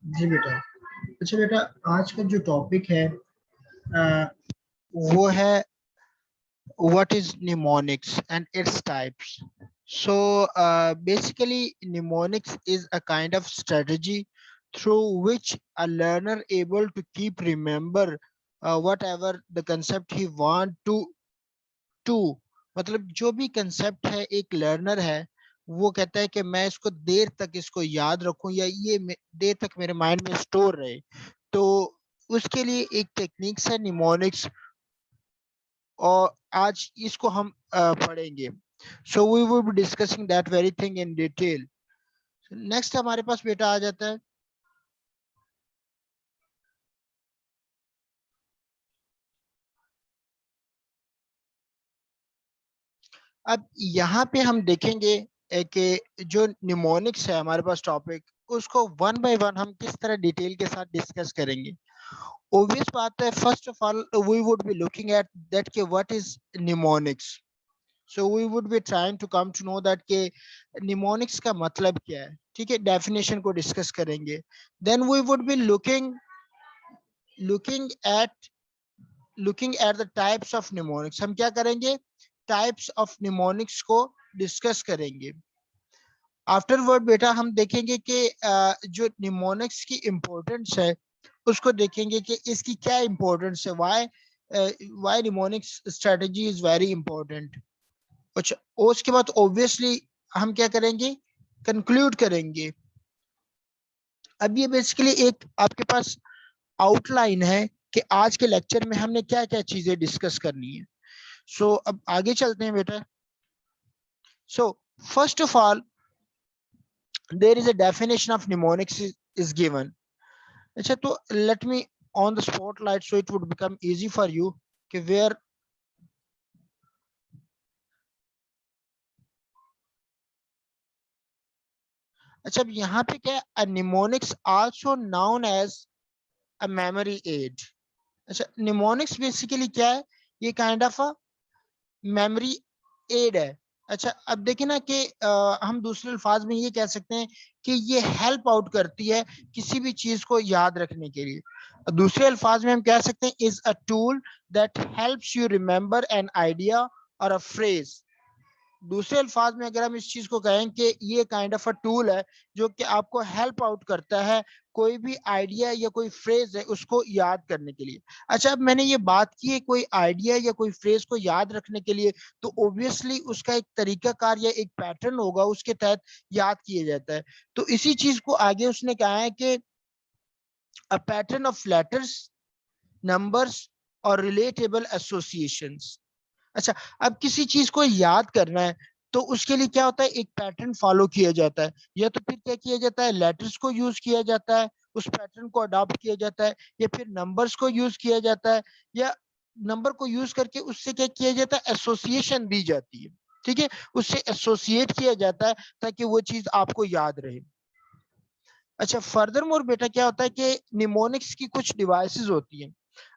जी बेटा। अच्छा बेटा, आज का जो टॉपिक है वो है what is mnemonics and its types. So basically mnemonics is a kind of strategy through which a learner able to keep remember whatever the concept he want to मतलब जो भी कंसेप्ट है एक लर्नर है वो कहता है कि मैं इसको देर तक इसको याद रखूं या ये देर तक मेरे माइंड में स्टोर रहे। तो उसके लिए एक टेक्निक्स है निमोनिक्स, और आज इसको हम पढ़ेंगे। So we will be discussing that very thing in detail. Next हमारे पास बेटा आ जाता है, अब यहाँ पे हम देखेंगे कि जो निमोनिक्स है हमारे पास टॉपिक, उसको वन बाय वन हम किस तरह डिटेल के साथ डिस्कस करेंगे। ऑब्वियस बात है, first of all we would be looking at that के what is mnemonics. So we would be trying to come to know that के निमोनिक्स का मतलब क्या है। ठीक है, डेफिनेशन को डिस्कस करेंगे। Then we would be looking at the types of mnemonics। हम क्या करेंगे, टाइप्स ऑफ mnemonics को डिस्कस करेंगे। आफ्टरवर्ड बेटा हम देखेंगे कि जो mnemonics की इम्पोर्टेंस है उसको देखेंगे कि इसकी क्या इम्पोर्टेंस है, why mnemonics strategy is very important। अच्छा, उसके बाद ऑब्वियसली हम क्या करेंगे, कंक्लूड करेंगे। अब ये बेसिकली एक आपके पास आउटलाइन है कि आज के लेक्चर में हमने क्या क्या चीजें डिस्कस करनी है। सो अब आगे चलते हैं बेटा। So first of all there is a definition of mnemonics is given. अच्छा, तो let me on the spotlight so it would become easy for you कि वेयर। अच्छा, अब यहाँ पे क्या है, mnemonics also known as a memory aid. अच्छा, निमोनिक्स बेसिकली क्या है, ये kind of a memory aid है। अच्छा, अब देखिए ना कि हम दूसरे अल्फाज में ये कह सकते हैं कि ये हेल्प आउट करती है किसी भी चीज को याद रखने के लिए। दूसरे अल्फाज में हम कह सकते हैं is a tool that helps you remember an idea और अ फ्रेज। दूसरे अल्फाज में अगर हम इस चीज को कहें कि ये काइंड ऑफ अ टूल है जो कि आपको हेल्प आउट करता है कोई भी आइडिया या कोई फ्रेज है उसको याद करने के लिए। अच्छा, अब मैंने ये बात की है कोई आइडिया या कोई फ्रेज को याद रखने के लिए, तो ऑब्वियसली उसका एक तरीकाकार या एक पैटर्न होगा, उसके तहत याद किया जाता है। तो इसी चीज को आगे उसने कहा है कि a pattern of letters, numbers और रिलेटेबल एसोसिएशंस। अच्छा, अब किसी चीज को याद करना है तो उसके लिए क्या होता है, एक पैटर्न फॉलो किया जाता है, या तो फिर क्या किया जाता है, लेटर्स को यूज किया जाता है, उस पैटर्न को अडॉप्ट किया जाता है, या फिर नंबर्स को यूज किया जाता है, या नंबर को यूज करके उससे क्या किया जाता है, एसोसिएशन दी जाती है। ठीक है, उससे एसोसिएट किया जाता है ताकि वो चीज आपको याद रहे। अच्छा, फर्दर मोर बेटा क्या होता है कि निमोनिक्स की कुछ डिवाइसेस होती हैं।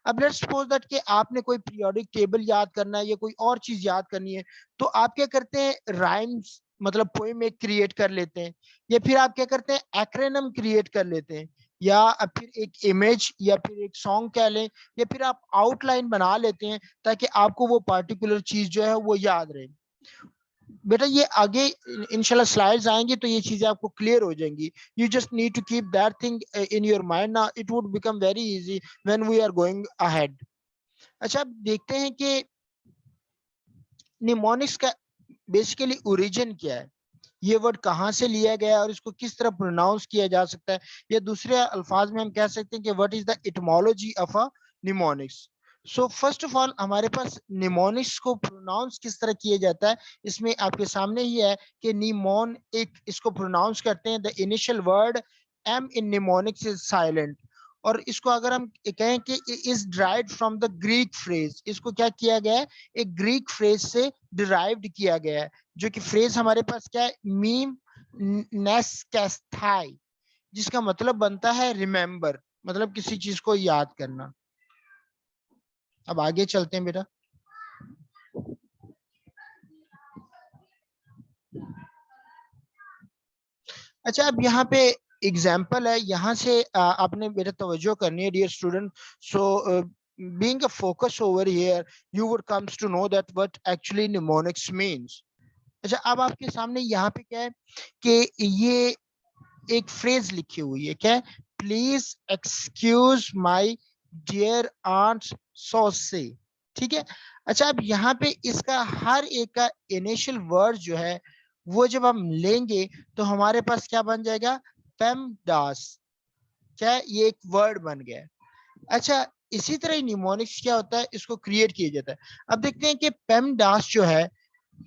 अब लेट्स सपोज दैट कि आपने कोई पीरियोडिक टेबल याद करना है या कोई और चीज याद करनी है, तो आप क्या करते हैं, राइम्स मतलब पोएम एक क्रिएट कर लेते हैं, या फिर आप क्या करते हैं, एक्रोनिम क्रिएट कर लेते हैं, या फिर एक इमेज या फिर एक सॉन्ग कह लें, या फिर आप आउटलाइन बना लेते हैं ताकि आपको वो पार्टिकुलर चीज जो है वो याद रहे। बेटा ये आगे इंशाल्लाह स्लाइड्स आएंगी तो ये चीजें आपको क्लियर हो जाएंगी। You just need to keep that thing in your mind ना, it would become very easy when we are going ahead. अच्छा, अब देखते हैं कि निमोनिक्स का बेसिकली ओरिजिन क्या है, ये वर्ड कहाँ से लिया गया है और इसको किस तरह प्रोनाउंस किया जा सकता है, या दूसरे अल्फाज में हम कह सकते हैं कि what is the etymology of a mnemonics. So first of all हमारे पास निमोनिक्स को प्रोनाउंस किस तरह किया जाता है, इसमें आपके सामने ही है कि निमोन एक इसको प्रोनाउंस करते हैं, the initial word M in mnemonics is silent. और इसको अगर हम कहें कि is derived from the Greek phrase, इसको क्या किया गया है, एक ग्रीक फ्रेज से डिराइव्ड किया गया है, जो कि फ्रेज हमारे पास क्या है, मीम नेस्कैस्थाई, जिसका मतलब बनता है रिमेंबर, मतलब किसी चीज को याद करना। अब आगे चलते हैं बेटा। अच्छा, अब यहाँ पे एग्जाम्पल है, यहाँ से आपने बेटा तवज्जो करनी है dear student. So being a focus over here, you would comes to know that what actually mnemonics means. अच्छा, अब आपके सामने यहाँ पे क्या है कि ये एक फ्रेज लिखी हुई है, क्या है, please excuse my dear aunt Sally. ठीक है. अच्छा, अब यहाँ पे इसका हर एक का इनिशियल वर्ड जो है वो जब हम लेंगे तो हमारे पास क्या बन जाएगा, पेमडास. क्या है? ये एक वर्ड बन गया. अच्छा, इसी तरह निमोनिक्स क्या होता है, इसको क्रिएट किया जाता है. अब देखते हैं कि पेमडास जो है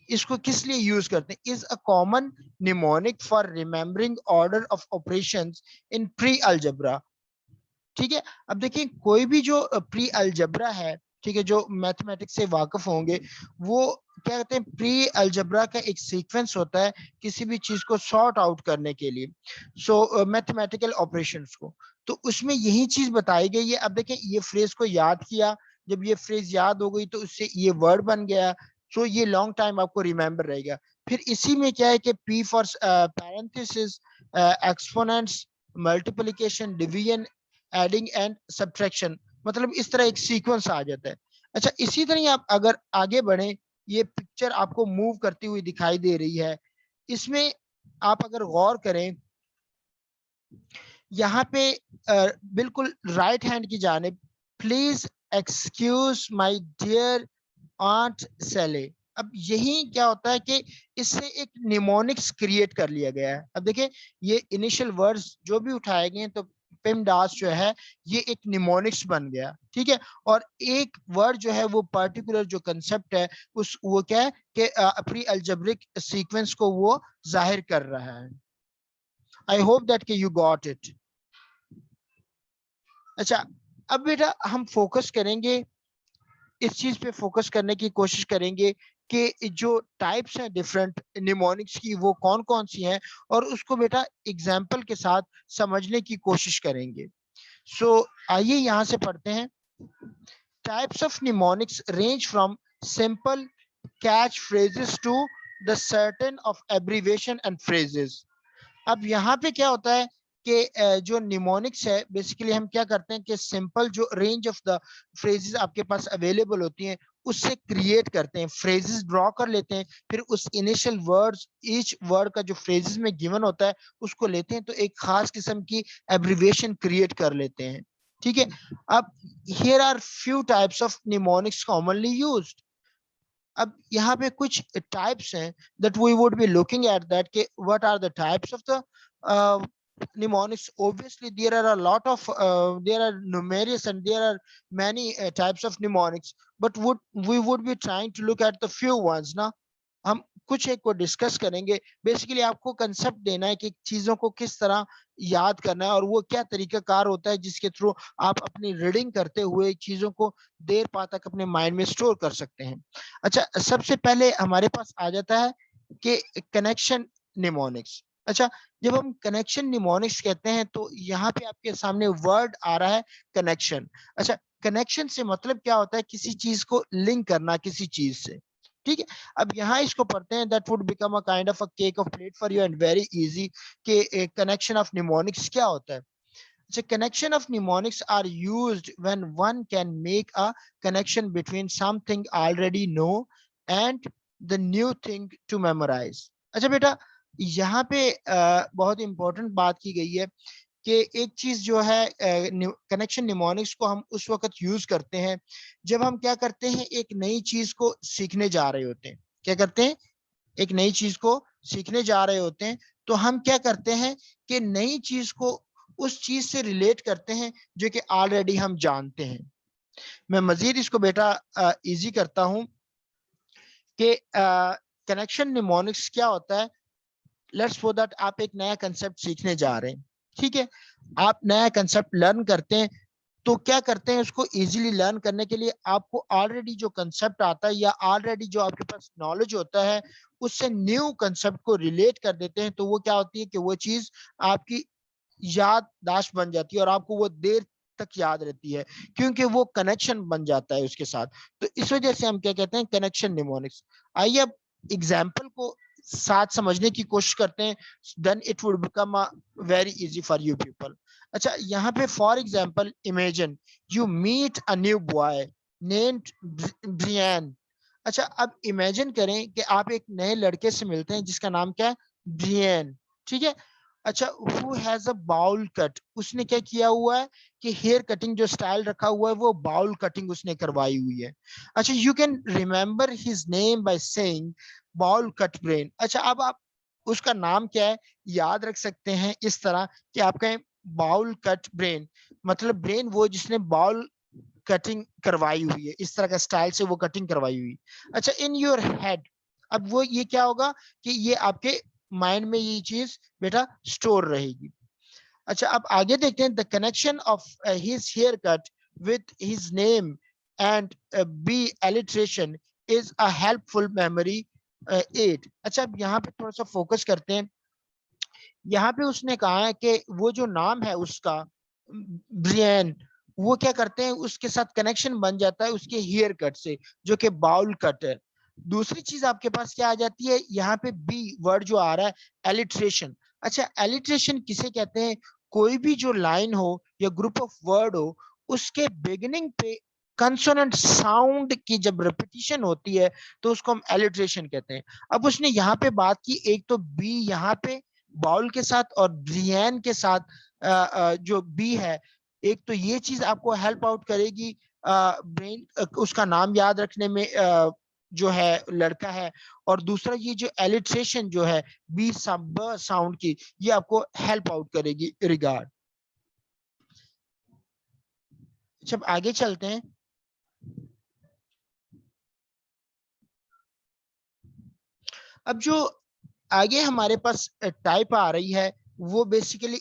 इसको किस लिए यूज करते हैं. Is a common mnemonic for remembering order of operations in pre algebra. ठीक है. अब देखिए, कोई भी जो प्री अलजेब्रा है, ठीक है, जो मैथमेटिक्स से वाकिफ होंगे, वो क्या कहते हैं, प्री अलजेब्रा का एक सीक्वेंस होता है किसी भी चीज को सॉर्ट आउट करने के लिए, सो मैथमेटिकल ऑपरेशंस को. तो उसमें यही चीज बताई गई है. अब देखिए, ये फ्रेज को याद किया, जब ये फ्रेज याद हो गई तो उससे ये वर्ड बन गया. सो ये लॉन्ग टाइम आपको रिमेंबर रहेगा. फिर इसी में क्या है कि P for parenthesis, exponents, multiplication, division, adding and subtraction, मतलब इस तरह एक सीक्वेंस आ जाता है. अच्छा, इसी तरह आप अगर आगे बढ़े, ये पिक्चर आपको मूव करती हुई दिखाई दे रही है. इसमें आप अगर गौर करें, यहाँ पे बिल्कुल राइट हैंड की जानिब, please excuse my dear aunt Sally. अब यही क्या होता है कि इससे एक निमोनिक्स क्रिएट कर लिया गया है. अब देखिए, ये इनिशियल वर्ड्स जो भी उठाए गए हैं, तो पेमडास जो है ये एक निमोनिक्स बन गया. ठीक है. और एक वर्ड जो है वो पर्टिकुलर जो कंसेप्ट है उस वो क्या है कि प्री अलजेब्रिक सीक्वेंस को वो जाहिर कर रहा है. आई होप दैट कि यू गॉट इट. अच्छा, अब बेटा हम फोकस करेंगे, इस चीज पे फोकस करने की कोशिश करेंगे कि जो टाइप्स हैं डिफरेंट निमोनिक्स की वो कौन कौन सी हैं, और उसको बेटा एग्जाम्पल के साथ समझने की कोशिश करेंगे. सो आइए यहाँ से पढ़ते हैं. Types of mnemonics range from simple catch phrases to the certain of abbreviation and phrases. अब यहाँ पे क्या होता है कि जो निमोनिक्स है, बेसिकली हम क्या करते हैं कि सिंपल जो रेंज ऑफ द फ्रेजेस आपके पास अवेलेबल होती हैं उससे क्रिएट करते हैं, फ्रेजेस ड्रॉ कर लेते हैं, फिर उस इनिशियल वर्ड्स, ईच वर्ड का जो फ्रेजेस में गिवन होता है उसको लेते हैं, तो एक खास किस्म की एब्रिविएशन क्रिएट कर लेते हैं. ठीक है. अब here are few types of mnemonics commonly used. अब यहाँ पे कुछ टाइप्स हैं that we would be looking at that कि what are the types of the mnemonics. Obviously there are a lot of there are numerous and there are many types of mnemonics, but we would be trying to look at the few ones ना. हम कुछ एक को discuss करेंगे. Basically आपको concept देना है कि चीजों को किस तरह याद करना है और वो क्या तरीका कार होता है जिसके थ्रू आप अपनी रीडिंग करते हुए चीजों को देर पा तक अपने माइंड में स्टोर कर सकते हैं. अच्छा, सबसे पहले हमारे पास आ जाता है कि कनेक्शन निमोनिक्स. अच्छा, जब हम कनेक्शन निमोनिक्स कहते हैं तो यहाँ पे आपके सामने वर्ड आ रहा है कनेक्शन. अच्छा, कनेक्शन से मतलब क्या होता है, किसी चीज को लिंक करना किसी चीज से. ठीक है. अब यहाँ इसको पढ़ते हैं, that would become a kind of a cake of plate for you and very easy कि कनेक्शन ऑफ निमोनिक्स क्या होता है. So connection of mnemonics are used when one can make a connection between something already know and the new thing to memorize. अच्छा बेटा, यहाँ पे बहुत important बात की गई है कि एक चीज जो है कनेक्शन निमोनिक्स को हम उस वक्त यूज करते हैं जब हम क्या करते हैं, एक नई चीज को सीखने जा रहे होते हैं. क्या करते हैं, एक नई चीज को सीखने जा रहे होते हैं, तो हम क्या करते हैं कि नई चीज को उस चीज से रिलेट करते हैं जो कि ऑलरेडी हम जानते हैं. मैं मजीद इसको बेटा इजी करता हूं कि कनेक्शन निमोनिक्स क्या होता है. लेट्स सपोज दैट आप एक नया कंसेप्ट सीखने जा रहे हैं. ठीक है. आप नया कंसेप्ट लर्न करते हैं, तो क्या करते हैं, उसको इजीली लर्न करने के लिए आपको ऑलरेडी जो कंसेप्ट आता है या ऑलरेडी जो आपके पास नॉलेज होता है उससे न्यू कंसेप्ट को रिलेट कर देते हैं. तो वो क्या होती है कि वो चीज आपकी याददाश्त बन जाती है और आपको वो देर तक याद रहती है क्योंकि वो कनेक्शन बन जाता है उसके साथ. तो इस वजह से हम क्या कहते हैं, कनेक्शन निमोनिक्स. आइए अब एग्जाम्पल को साथ समझने की कोशिश करते हैं, then it would become very easy for you people. अच्छा, यहाँ पे for example imagine you meet a new boy named Brian. अच्छा, अब इमेजिन करें कि आप एक नए लड़के से मिलते हैं जिसका नाम क्या है, ब्रियन, ठीक है। अच्छा, who has a bowl cut, उसने क्या किया हुआ है कि हेयर कटिंग जो स्टाइल रखा हुआ है वो बाउल कटिंग उसने करवाई हुई है। अच्छा, you can remember his name by saying bowl cut brain. अच्छा, अब आप उसका नाम क्या है याद रख सकते हैं इस तरह कि आप कहें बाउल कट ब्रेन, मतलब ब्रेन वो जिसने बाउल कटिंग करवाई हुई है, इस तरह का स्टाइल से वो कटिंग करवाई हुई। अच्छा, इन योर हेड, अब वो ये क्या होगा कि ये आपके माइंड में ये चीज बेटा स्टोर रहेगी। अच्छा, अब आगे देखते हैं the connection of his hair cut with his name and be alliteration is a helpful memory aid. अच्छा, अब यहाँ पे थोड़ा सा फोकस करते हैं। यहाँ पे उसने कहा है कि वो जो नाम है उसका ब्रियन, वो क्या करते हैं उसके साथ कनेक्शन बन जाता है उसके हेयर कट से जो कि बाउल कट है। दूसरी चीज आपके पास क्या आ जाती है यहाँ पे, बी वर्ड जो आ रहा है, एलिट्रेशन। अच्छा, एलिट्रेशन किसे कहते हैं, कोई भी जो लाइन हो या ग्रुप ऑफ वर्ड हो उसके बिगिनिंग पे कंसोनेंट साउंड की जब रिपीटिशन होती है तो उसको हम एलिट्रेशन कहते हैं। अब उसने यहाँ पे बात की, एक तो बी यहाँ पे बाउल के साथ और ब्रियन के साथ जो बी है, एक तो ये चीज आपको हेल्प आउट करेगी ब्रेन उसका नाम याद रखने में, जो है लड़का है। और दूसरा ये जो एलिट्रेशन जो है बी साउंड की, ये आपको हेल्प आउट करेगी रिगार्ड। जब आगे चलते हैं, अब जो आगे हमारे पास टाइप आ रही है वो बेसिकली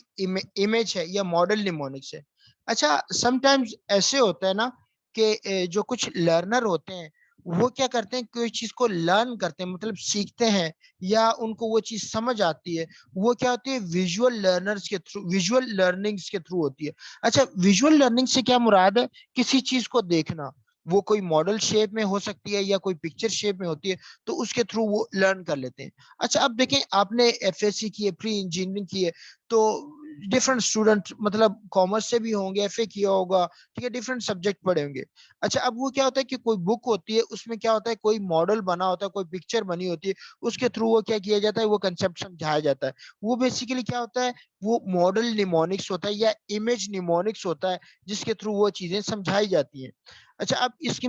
इमेज है या मॉडल निमोनिक्स है। अच्छा, समटाइम्स ऐसे होता है ना कि जो कुछ लर्नर होते हैं वो क्या करते हैं, कोई चीज को लर्न करते हैं मतलब सीखते हैं या उनको वो चीज समझ आती है, वो क्या होती है विजुअल लर्नर्स के थ्रू, विजुअल लर्निंग्स के थ्रू होती है। अच्छा, विजुअल लर्निंग से क्या मुराद है, किसी चीज को देखना, वो कोई मॉडल शेप में हो सकती है या कोई पिक्चर शेप में होती है, तो उसके थ्रू वो लर्न कर लेते हैं। अच्छा, अब देखें आपने एफएससी की है, प्री इंजीनियरिंग की है, तो डिफरेंट स्टूडेंट मतलब कॉमर्स से भी होंगे, एफए किया होगा, ठीक है, डिफरेंट सब्जेक्ट पढ़े होंगे। अच्छा, अब वो क्या होता है कि कोई बुक होती है उसमें क्या होता है कोई मॉडल बना होता है, कोई पिक्चर बनी होती है, उसके थ्रू वो क्या किया जाता है वो कंसेप्ट समझाया जाता है। वो बेसिकली क्या होता है, वो मॉडल निमोनिक्स होता है या इमेज निमोनिक्स होता है जिसके थ्रू वो चीजें समझाई जाती हैं। अच्छा, अब इसकी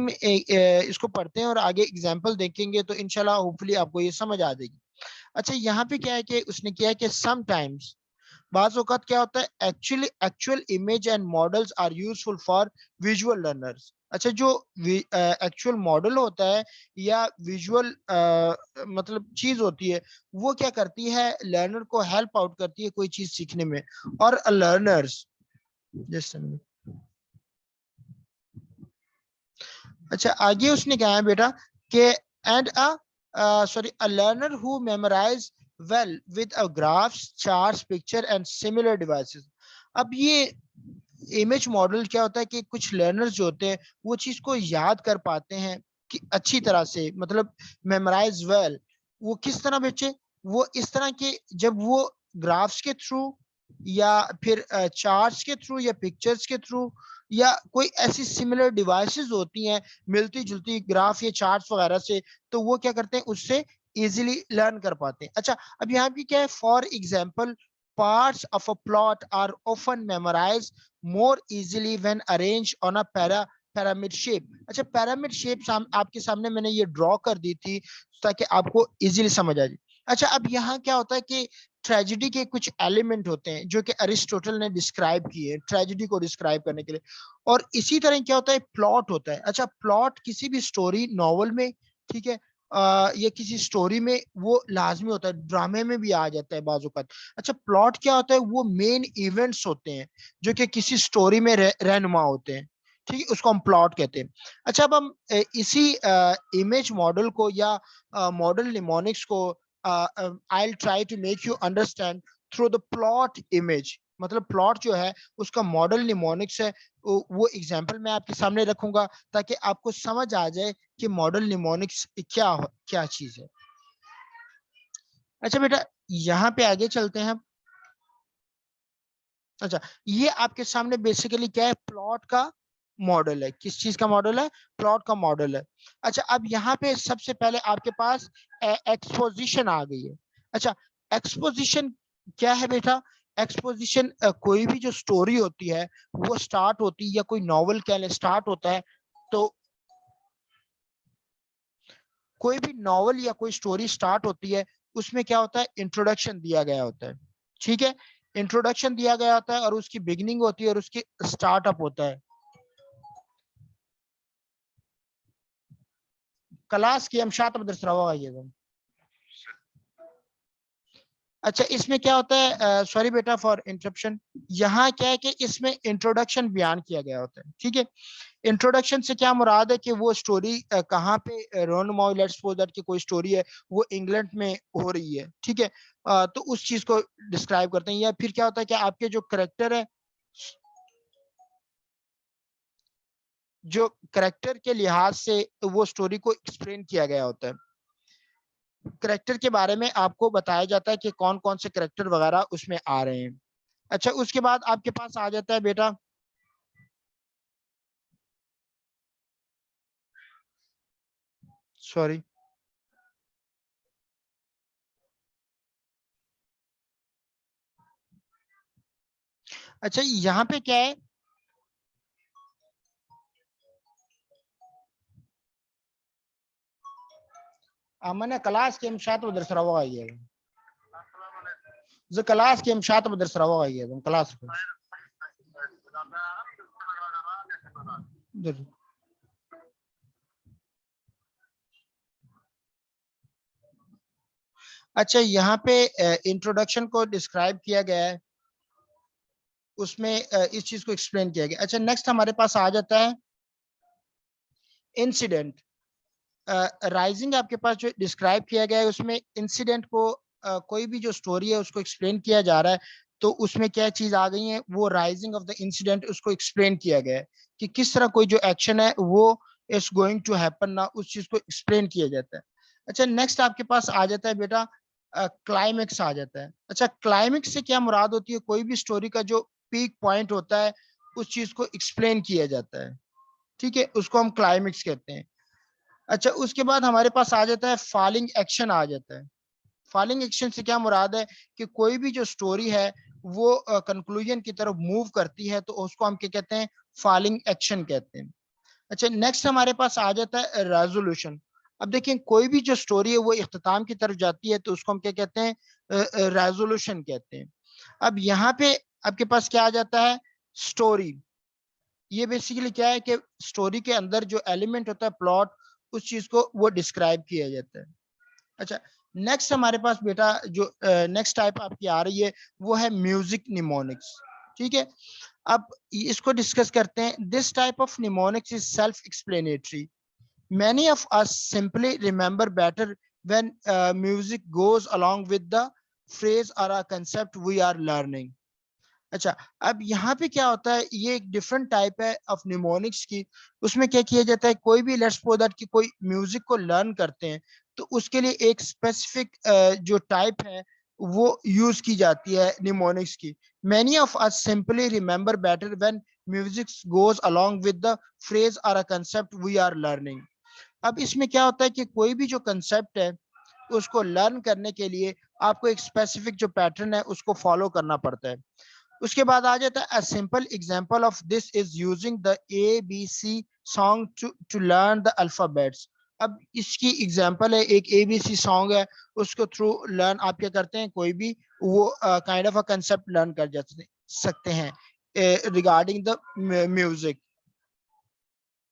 इसको पढ़ते हैं और आगे एग्जाम्पल देखेंगे तो इंशाल्लाह होपफुली आपको ये समझ आ जाएगी। अच्छा, यहाँ पे क्या है कि उसने किया है कि समटाइम्स, बाज औकात क्या होता है, actually actual image and models are useful for visual learners. अच्छा, जो एक्चुअल मॉडल होता है या विजुअल मतलब चीज होती है, वो क्या करती है लर्नर को हेल्प आउट करती है कोई चीज सीखने में। और लर्नर्स, जस्ट, अच्छा आगे उसने कहा है बेटा कि and a learner who memorize well with a graphs charts picture and similar devices. अब ये इमेज मॉडल क्या होता है कि कुछ लर्नर्स जो होते हैं वो चीज को याद कर पाते हैं कि अच्छी तरह से, मतलब मेमोराइज वेल, वो किस तरह बच्चे, वो इस तरह के जब वो ग्राफ्स के थ्रू या फिर चार्ट्स के थ्रू या पिक्चर्स के थ्रू या कोई ऐसी सिमिलर डिवाइसेस होती हैं मिलती जुलती ग्राफ या चार्ट्स वगैरह से, तो वो क्या करते हैं उससे इजीली लर्न कर पाते हैं। अच्छा, अब यहाँ पे क्या है, for example parts of a plot are often memorized more easily when arranged on a pyramid shape। अच्छा, pyramid shape आपके सामने मैंने ये ड्रॉ कर दी थी ताकि आपको इजीली समझ आ जाए। अच्छा, अब यहाँ क्या होता है कि ट्रेजिडी के कुछ एलिमेंट होते हैं जो कि अरिस्टोटल ने डिस्क्राइब किए ट्रेजिडी को डिस्क्राइब करने के लिए, और इसी तरह क्या होता है प्लॉट होता है। अच्छा, प्लॉट किसी भी स्टोरी नॉवल में, ठीक है, ये किसी स्टोरी में वो लाजमी होता है, ड्रामे में भी आ जाता है बाजुकात। अच्छा, प्लॉट क्या होता है, वो मेन इवेंट्स होते हैं जो कि किसी स्टोरी में रहनुमा होते हैं, ठीक है, उसको हम प्लॉट कहते हैं। अच्छा, अब हम इसी इमेज मॉडल को या मॉडल निमोनिक्स को I will try to make you understand through the plot image, मतलब प्लॉट जो है उसका मॉडल निमोनिक्स है, वो एग्जांपल मैं आपके सामने रखूंगा ताकि आपको समझ आ जाए कि मॉडल निमोनिक्स क्या क्या चीज है। अच्छा बेटा यहाँ पे आगे चलते हैं। अच्छा, ये आपके सामने बेसिकली क्या है, प्लॉट का मॉडल है। किस चीज का मॉडल है? प्लॉट का मॉडल है। अच्छा, अब यहाँ पे सबसे पहले आपके पास एक्सपोजिशन आ गई है। अच्छा, एक्सपोजिशन क्या है बेटा? एक्सपोजिशन कोई भी जो स्टोरी होती है वो स्टार्ट होती है, या कोई नॉवल कह ले स्टार्ट होता है, तो कोई भी नॉवल या कोई स्टोरी स्टार्ट होती है, उसमें क्या होता है, इंट्रोडक्शन दिया गया होता है। ठीक है, इंट्रोडक्शन दिया गया होता है और उसकी बिगिनिंग होती है और उसकी स्टार्टअप होता है। क्लास की हम शात मदरसा आइएगा। अच्छा, इसमें क्या होता है, सॉरी बेटा फॉर इंटरप्शन, यहाँ क्या है कि इसमें इंट्रोडक्शन बयान किया गया होता है। ठीक है, इंट्रोडक्शन से क्या मुराद है कि वो स्टोरी कहाँ पे रन माउ, लेट्स सपोज दैट कि कोई स्टोरी है वो इंग्लैंड में हो रही है। ठीक है, तो उस चीज को डिस्क्राइब करते हैं। या फिर क्या होता है कि आपके जो करेक्टर है, जो करेक्टर के लिहाज से वो स्टोरी को एक्सप्लेन किया गया होता है। करेक्टर के बारे में आपको बताया जाता है कि कौन कौन से करेक्टर वगैरह उसमें आ रहे हैं। अच्छा, उसके बाद आपके पास आ जाता है बेटा, सॉरी, अच्छा यहाँ पे क्या है, मैंने क्लास के मशात मदरस रवा है, जो क्लास के मशात मदरस रवा है, क्लास को अच्छा, यहाँ पे इंट्रोडक्शन को डिस्क्राइब किया गया है, उसमें इस चीज को एक्सप्लेन किया गया। अच्छा, नेक्स्ट हमारे पास आ जाता है इंसिडेंट। राइजिंग आपके पास जो डिस्क्राइब किया गया है, उसमें इंसिडेंट को कोई भी जो स्टोरी है उसको एक्सप्लेन किया जा रहा है, तो उसमें क्या चीज आ गई है, वो राइजिंग ऑफ द इंसिडेंट उसको एक्सप्लेन किया गया है कि किस तरह कोई जो एक्शन है वो इज गोइंग टू हैपन ना, उस चीज को एक्सप्लेन किया जाता है। अच्छा, नेक्स्ट आपके पास आ जाता है बेटा क्लाइमेक्स आ जाता है। अच्छा, क्लाइमेक्स से क्या मुराद होती है, कोई भी स्टोरी का जो पीक पॉइंट होता है उस चीज को एक्सप्लेन किया जाता है। ठीक है, उसको हम क्लाइमेक्स कहते हैं। अच्छा, उसके बाद हमारे पास आ जाता है फॉलिंग एक्शन आ जाता है। फॉलिंग एक्शन से क्या मुराद है कि कोई भी जो स्टोरी है वो कंक्लूजन की तरफ मूव करती है, तो उसको हम क्या कहते हैं, फॉलिंग एक्शन कहते हैं। अच्छा, नेक्स्ट हमारे पास आ जाता है रेजोल्यूशन। अब देखिए, कोई भी जो स्टोरी है वो इख्तिताम की तरफ जाती है, तो उसको हम क्या कहते हैं, रेजोल्यूशन कहते हैं। अब यहाँ पे आपके पास क्या आ जाता है, स्टोरी। ये बेसिकली क्या है कि स्टोरी के अंदर जो एलिमेंट होता है, प्लॉट, उस चीज को वो डिस्क्राइब किया जाता है। अच्छा, नेक्स्ट हमारे पास बेटा जो नेक्स्ट टाइप आपकी आ रही है वो है म्यूजिक निमोनिक्स। ठीक है, अब इसको डिस्कस करते हैं। This type of mnemonics is self explanatory. Many of us simply remember better when music goes along with the phrase और a concept we are learning. अच्छा, अब यहाँ पे क्या होता है, ये एक डिफरेंट टाइप है ऑफ निमोनिक्स की। उसमें क्या किया जाता है, कोई भी लेट्स सपोज दैट कि कोई म्यूजिक को लर्न करते हैं, तो उसके लिए एक स्पेसिफिक जो टाइप है वो यूज की जाती है निमोनिक्स की। Many of us simply remember better when music goes along with the phrase और a concept we are learning. अब इसमें क्या होता है कि कोई भी जो कंसेप्ट है उसको लर्न करने के लिए आपको एक स्पेसिफिक जो पैटर्न है उसको फॉलो करना पड़ता है। उसके बाद आ जाता है, a simple example of this is using the ABC song to learn the alphabets. अब इसकी एग्जांपल है, एक ABC सॉन्ग है, उसको थ्रू लर्न आप क्या करते हैं, कोई भी वो kind of a concept learn कर जाते सकते हैं रिगार्डिंग द म्यूजिक।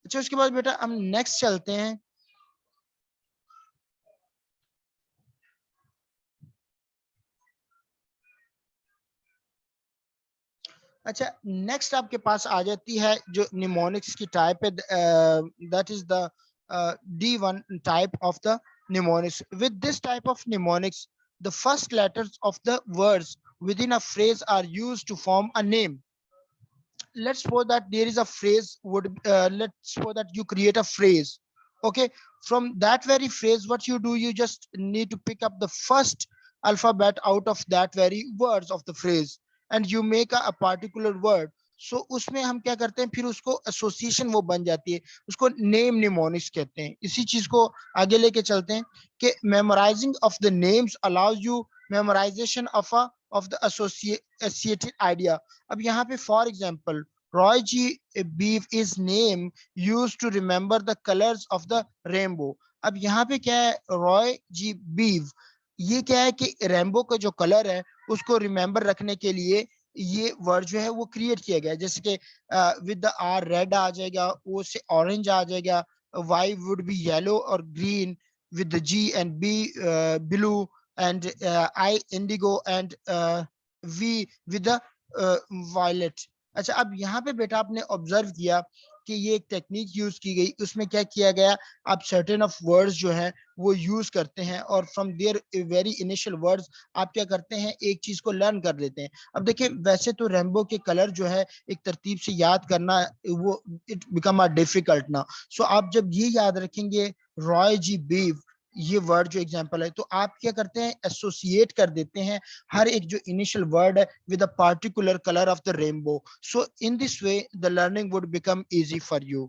अच्छा, उसके बाद बेटा हम नेक्स्ट चलते हैं। अच्छा, नेक्स्ट आपके पास आ जाती है जो निमोनिक्स की टाइप है, that is the D1 type of the mnemonics. With this type of mnemonics, the first letters of the words within a phrase are used to form a name. Let's suppose that there is a phrase, let's suppose that you create a phrase. Okay, from that very phrase, what you do, you just need to pick up the first alphabet out of that very words of the phrase and you make a particular word. सो उसमें हम क्या करते हैं, फिर उसको association वो बन जाती है, उसको नेम निमोनिक्स कहते हैं। इसी चीज को आगे लेके चलते हैं कि memorising of the names allows you memorisation of the associated idea. अब यहाँ पे for example Roy G Biv is name used to remember the colours of the rainbow. अब यहाँ पे क्या है, रॉय जी बीव, ये क्या है कि रेनबो का जो कलर है उसको रिमेंबर रखने के लिए ये वर्ड जो है वो क्रिएट किया गया। जैसे कि विद द आर रेड आ जाएगा, ओ से ऑरेंज आ जाएगा, वाई वुड बी येलो और green, with the G and B blue and I indigo and V with the violet. अच्छा, अब यहाँ पे बेटा आपने ऑब्जर्व किया कि ये एक टेक्निक यूज की गई, उसमें क्या किया गया, आप सर्टेन ऑफ वर्ड्स जो है वो यूज करते हैं और from there very initial words आप क्या करते हैं, एक चीज को लर्न कर लेते हैं। अब देखिए वैसे तो रेनबो के कलर जो है एक तरतीब से याद करना वो इट बिकम अ डिफिकल्ट ना। सो आप जब ये याद रखेंगे रॉय जी बीव, ये वर्ड जो एग्जांपल है, तो आप क्या करते हैं, एसोसिएट कर देते हैं हर एक जो इनिशियल वर्ड है with a particular colour of the rainbow. So in this way the learning would become easy for you.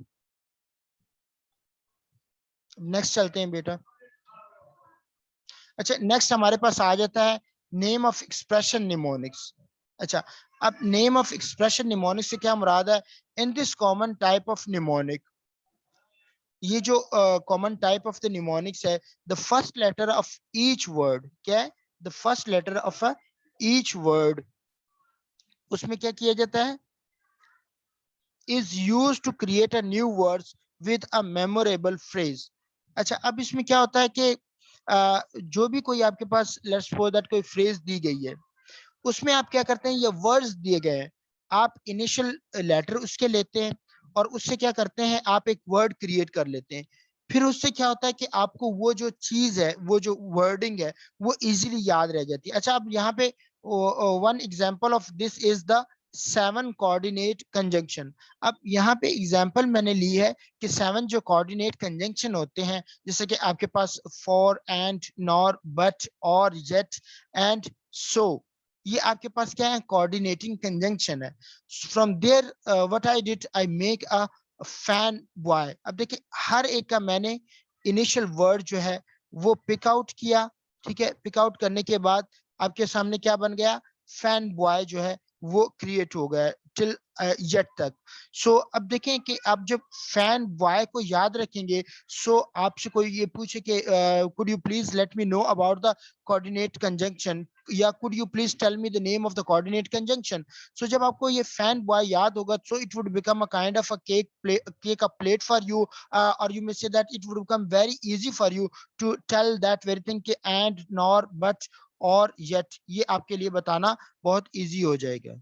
Next चलते हैं बेटा। अच्छा, नेक्स्ट हमारे पास आ जाता है नेम ऑफ एक्सप्रेशन निमोनिक्स। अच्छा, अब नेम ऑफ एक्सप्रेशन निमोनिक्स से क्या मुराद है, in this common type of mnemonic, ये जो common type of the mnemonics है, the first letter of each word, क्या है, the first letter of each word, उसमें क्या किया जाता है, is used to create a new words with a memorable phrase। अच्छा, अब इसमें क्या होता है कि जो भी कोई आपके पास लेट्स सपोज दैट कोई फ्रेज दी गई है, उसमें आप क्या करते हैं, ये वर्ड्स दिए गए हैं, आप इनिशियल लेटर उसके लेते हैं और उससे क्या करते हैं, आप एक वर्ड क्रिएट कर लेते हैं। फिर उससे क्या होता है कि आपको वो जो चीज है, वो जो वर्डिंग है वो इजीली याद रह जाती है। अच्छा, अब यहाँ पे one example of this is the 7 coordinate conjunction. अब यहाँ पे एग्जांपल मैंने ली है कि 7 जो कोऑर्डिनेट कंजंक्शन होते हैं, जैसे कि आपके पास for, and, nor, but, or, yet and so, ये आपके पास क्या है, कोऑर्डिनेटिंग कंजंक्शन है। From there what I did, I make a fan boy. अब देखिए हर एक का मैंने इनिशियल वर्ड जो है वो पिक आउट किया, ठीक है, पिक आउट करने के बाद आपके सामने क्या बन गया, फैन बॉय जो है वो क्रिएट हो गया टिल येट तक। सो अब देखें कि आप जब फैन बॉय को याद रखेंगे, सो आपसे कोई ये पूछे कि could you please let me know about the coordinate conjunction, या could you please tell me the name of the coordinate conjunction. So जब आपको ये फैन बॉय याद होगा, so it would become a kind of a cake a plate for you, और you may say that it would become very easy for you to tell that very thing कि and, nor, but or yet, ये आपके लिए बताना बहुत easy हो जाएगा।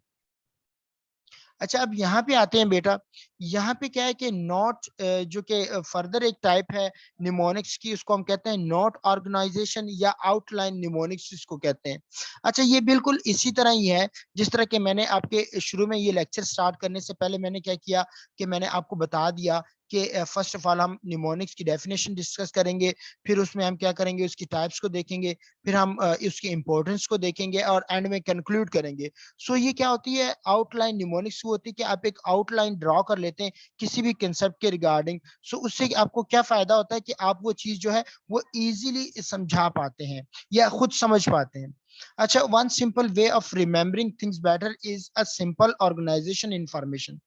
अच्छा, अब यहाँ पे आते हैं बेटा, यहाँ पे क्या है कि नॉट जो कि फर्दर एक टाइप है निमोनिक्स की, उसको हम कहते हैं नॉट ऑर्गेनाइजेशन या आउटलाइन निमोनिक्स इसको कहते हैं। अच्छा, ये बिल्कुल इसी तरह ही है जिस तरह के मैंने आपके शुरू में ये लेक्चर स्टार्ट करने से पहले मैंने क्या किया कि मैंने आपको बता दिया कि फर्स्ट ऑफ ऑल हम निमोनिक्स की डेफिनेशन डिस्कस करेंगे, फिर उसमें हम क्या करेंगे, उसकी टाइप्स को देखेंगे, फिर हम उसकी इंपॉर्टेंस को देखेंगे और एंड में कंक्लूड करेंगे। सो ये क्या होती है, आउटलाइन निमोनिक्स वो होती है कि आप एक आउटलाइन ड्रॉ कर लेते हैं किसी भी कंसेप्ट के रिगार्डिंग। सो उससे आपको क्या फायदा होता है कि आप वो चीज जो है वो इजीली समझा पाते हैं या खुद समझ पाते हैं। अच्छा, one simple way of remembering things better is a simple organization information.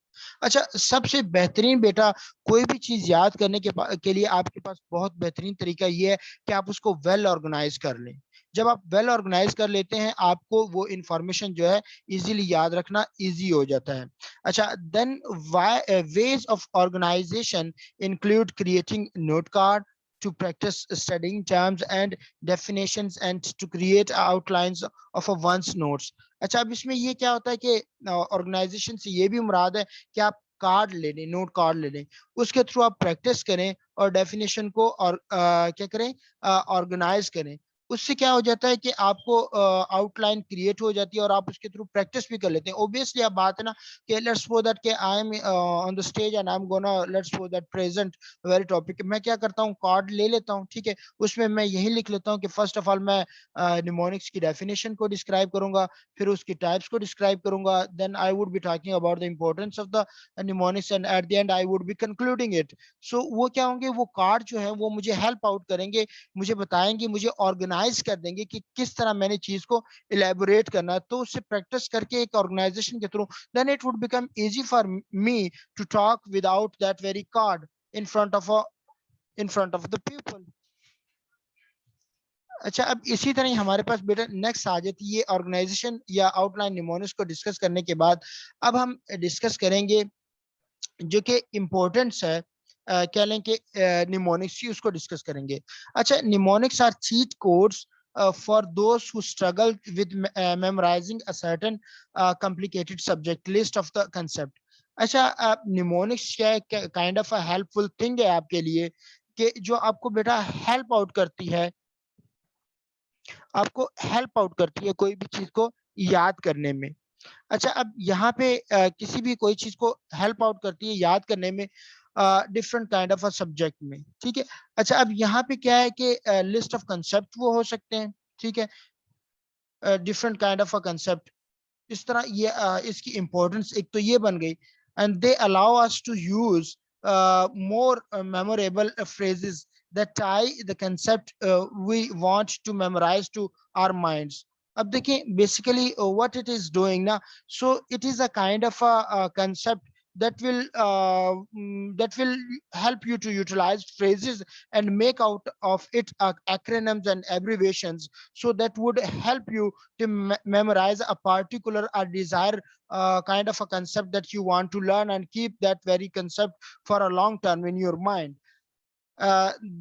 अच्छा, सबसे बेहतरीन बेटा कोई भी चीज याद करने के लिए आपके पास बहुत बेहतरीन तरीका ये है कि आप उसको वेल ऑर्गेनाइज कर लें। जब आप वेल ऑर्गेनाइज कर लेते हैं, आपको वो इंफॉर्मेशन जो है इजीली याद रखना इजी हो जाता है। अच्छा, then ways of organization include creating note card to practice studying terms and definitions and to create outlines of a one's notes। अच्छा, अब इसमें ये क्या होता है कि ऑर्गेनाइजेशन से ये भी मुराद है कि आप कार्ड ले लें, नोट कार्ड ले लें, उसके थ्रू आप प्रैक्टिस करें और डेफिनेशन को और क्या करें, ऑर्गेनाइज करें। उससे क्या हो जाता है कि आपको आउटलाइन क्रिएट हो जाती है और आप उसके थ्रू प्रैक्टिस भी कर लेते हैं। ऑब्वियसली अब बात है ना कि लेट्स सपोज दैट कि I am on the stage and I am gonna let's suppose that present very topic, मैं क्या करता हूँ कार्ड ले लेता हूँ, ठीक है, उसमें मैं यही लिख लेता हूँ कि फर्स्ट ऑफ ऑल मैं निमोनिक्स की डेफिनेशन को डिस्क्राइब करूंगा, फिर उसकी टाइप्स को डिस्क्राइब करूंगा, then I would be talking about the importance of the mnemonics and at the end I would be concluding it. So वो क्या होंगे, वो कार्ड जो है वो मुझे हेल्प आउट करेंगे, मुझे बताएंगे, मुझे ऑर्गेनाइज कर देंगे कि किस तरह मैंने चीज को इलेबोरेट करना है। तो उससे प्रैक्टिस करके एक ऑर्गेनाइजेशन के through then it would become easy for me to talk without that very card in front of in front of the people. अच्छा, अब इसी तरह ही हमारे पास बेटा नेक्स्ट आ जाती है ऑर्गेनाइजेशन या आउटलाइन निमोनिक्स को डिस्कस करने के बाद अब हम डिस्कस करेंगे जो कि इम्पोर्टेंट्स है, कह लें कि निमोनिक्स की, उसको डिस्कस करेंगे। अच्छा, mnemonics are cheat codes for those who struggle with memorizing a certain complicated subject list of the concept। अच्छा, निमोनिक्स क्या है, kind of a helpful thing है आपके लिए कि जो आपको बेटा हेल्प आउट करती है, आपको हेल्प आउट करती है कोई भी चीज को याद करने में। अच्छा, अब यहाँ पे किसी भी कोई चीज को हेल्प आउट करती है याद करने में different kind of a subject में, ठीक है। अच्छा, अब यहाँ पे क्या है कि लिस्ट ऑफ कंसेप्ट वो हो सकते हैं, ठीक है, different kind of a concept. इस तरह ये इसकी इंपॉर्टेंस एक तो ये बन गई, and they allow us to use more memorable phrases that tie the concept we want to memorize to our minds। अब देखिए basically what it is doing ना, so it is a kind of a concept that will help you to utilize phrases and make out of it acronyms and abbreviations, so that would help you to memorize a particular or desire kind of a concept that you want to learn and keep that very concept for a long term in your mind।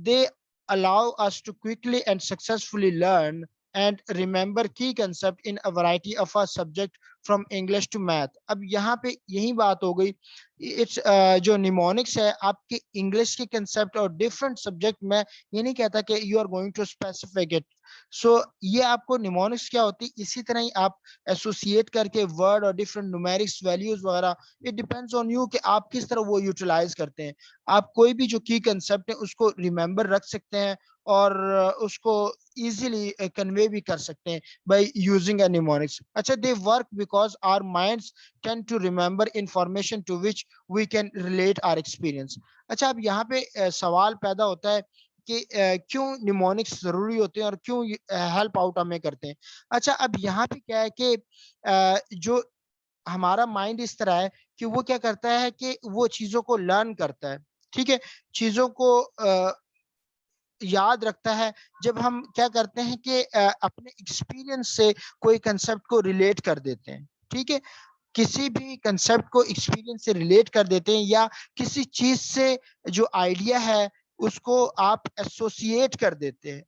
They allow us to quickly and successfully learn and remember key concept in a variety of a subject from English to math। अब यहाँ पे यही बात हो गई, it's जो mnemonics है आपके इंग्लिश के कंसेप्ट और डिफरेंट सब्जेक्ट में, ये नहीं कहता कि you are going to specific it. So ये आपको निमोनिक्स क्या होती है, इसी तरह ही आप एसोसिएट करके वर्ड और डिफरेंट न्यूमेरिक्स वैल्यूज वगैरह, इट डिपेंड्स ऑन यू कि आप किस तरह वो यूटिलाइज करते हैं। आप कोई भी जो की कंसेप्ट है उसको रिमेंबर रख सकते हैं और उसको इजीली कन्वे भी कर सकते हैं बाय यूजिंग अ निमोनिक्स। अच्छा, they work because our minds tend to remember information to which we can relate our experience. अच्छा, अब यहाँ पे सवाल पैदा होता है कि क्यों निमोनिक्स जरूरी होते हैं और क्यों हेल्प आउट हमें करते हैं। अच्छा, अब यहाँ पे क्या है कि जो हमारा माइंड इस तरह है कि वो क्या करता है कि वो चीजों को लर्न करता है, ठीक है, चीजों को याद रखता है जब हम क्या करते हैं कि अपने एक्सपीरियंस से कोई कंसेप्ट को रिलेट कर देते हैं, ठीक है, किसी भी कंसेप्ट को एक्सपीरियंस से रिलेट कर देते हैं या किसी चीज से जो आइडिया है उसको आप एसोसिएट कर देते हैं।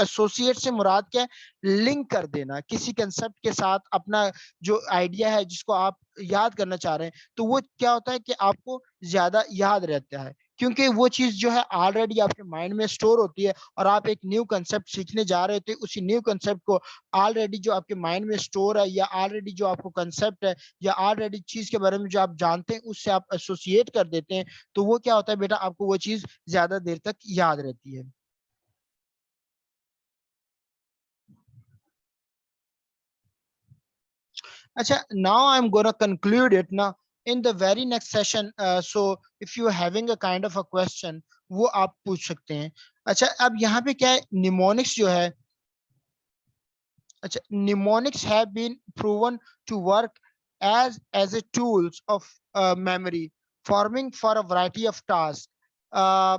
एसोसिएट से मुराद क्या है, लिंक कर देना किसी कंसेप्ट के साथ अपना जो आइडिया है जिसको आप याद करना चाह रहे हैं, तो वो क्या होता है कि आपको ज्यादा याद रहता है क्योंकि वो चीज जो है ऑलरेडी आपके माइंड में स्टोर होती है और आप एक न्यू कंसेप्ट सीखने जा रहे थे, उसी न्यू कंसेप्ट को ऑलरेडी जो आपके माइंड में स्टोर है या ऑलरेडी जो आपको कंसेप्ट है या ऑलरेडी चीज के बारे में जो आप जानते हैं उससे आप एसोसिएट कर देते हैं, तो वो क्या होता है बेटा, आपको वो चीज ज्यादा देर तक याद रहती है। अच्छा, now I'm gonna conclude it now in the very next session, so if you having a kind of a question वो आप पूछ सकते हैं। अच्छा, अब यहाँ पे क्या है, निमोनिक्स जो है, अच्छा, mnemonics have been proven to work as a tools of memory forming for a variety of tasks। uh,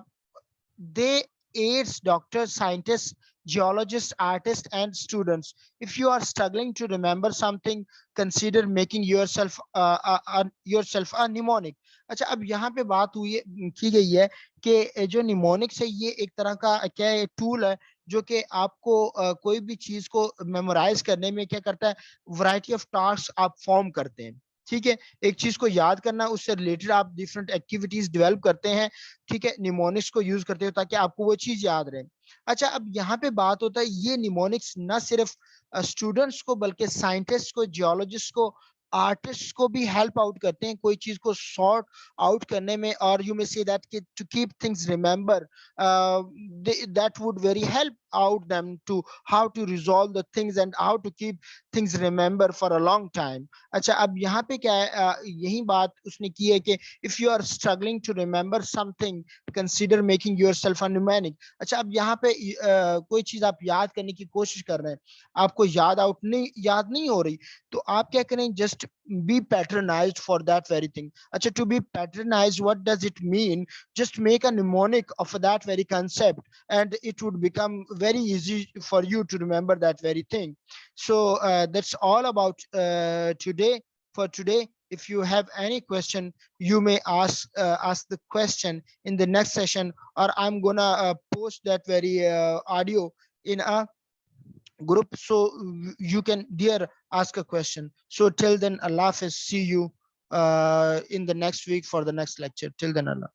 they aids doctors, scientists, geologists, artists, and students। If you are struggling to remember something, consider making yourself a mnemonic। अच्छा, अब यहाँ पे बात हुई है की गई है कि जो निमोनिक्स है ये एक तरह का क्या है, टूल है जो कि आपको कोई भी चीज को मेमोराइज करने में क्या करता है, वैरायटी ऑफ टास्क आप फॉर्म करते हैं, ठीक है, एक चीज को याद करना उससे रिलेटेड आप डिफरेंट एक्टिविटीज डेवलप करते हैं, ठीक है, निमोनिक्स को यूज करते हो ताकि आपको वो चीज याद रहे। अच्छा, अब यहाँ पे बात होता है ये निमोनिक्स ना सिर्फ स्टूडेंट्स को बल्कि साइंटिस्ट को, जियोलॉजिस्ट को, आर्टिस्ट को भी हेल्प आउट करते हैं कोई चीज को सॉर्ट आउट करने में, और you may say that to keep things remember, that would very help out them to how to resolve the things and how to keep things remember for a long time. अच्छा, अब यहाँ पे क्या है, यही बात उसने की है कि if you are struggling to remember something, consider making yourself a mnemonic. अच्छा, अब यहाँ पे कोई चीज आप याद करने की कोशिश कर रहे हैं, आपको याद नहीं हो रही, तो आप क्या करें, just be patronized for that very thing. अच्छा, to be patronized, what does it mean? Just make a mnemonic of that very concept, and it would become very easy for you to remember that very thing. So that's all about today. For today, if you have any question, you may ask the question in the next session, or I'm gonna post that very audio in a group, so you can there ask a question. So till then, Allah Hafiz, see you in the next week for the next lecture. Till then, Allah.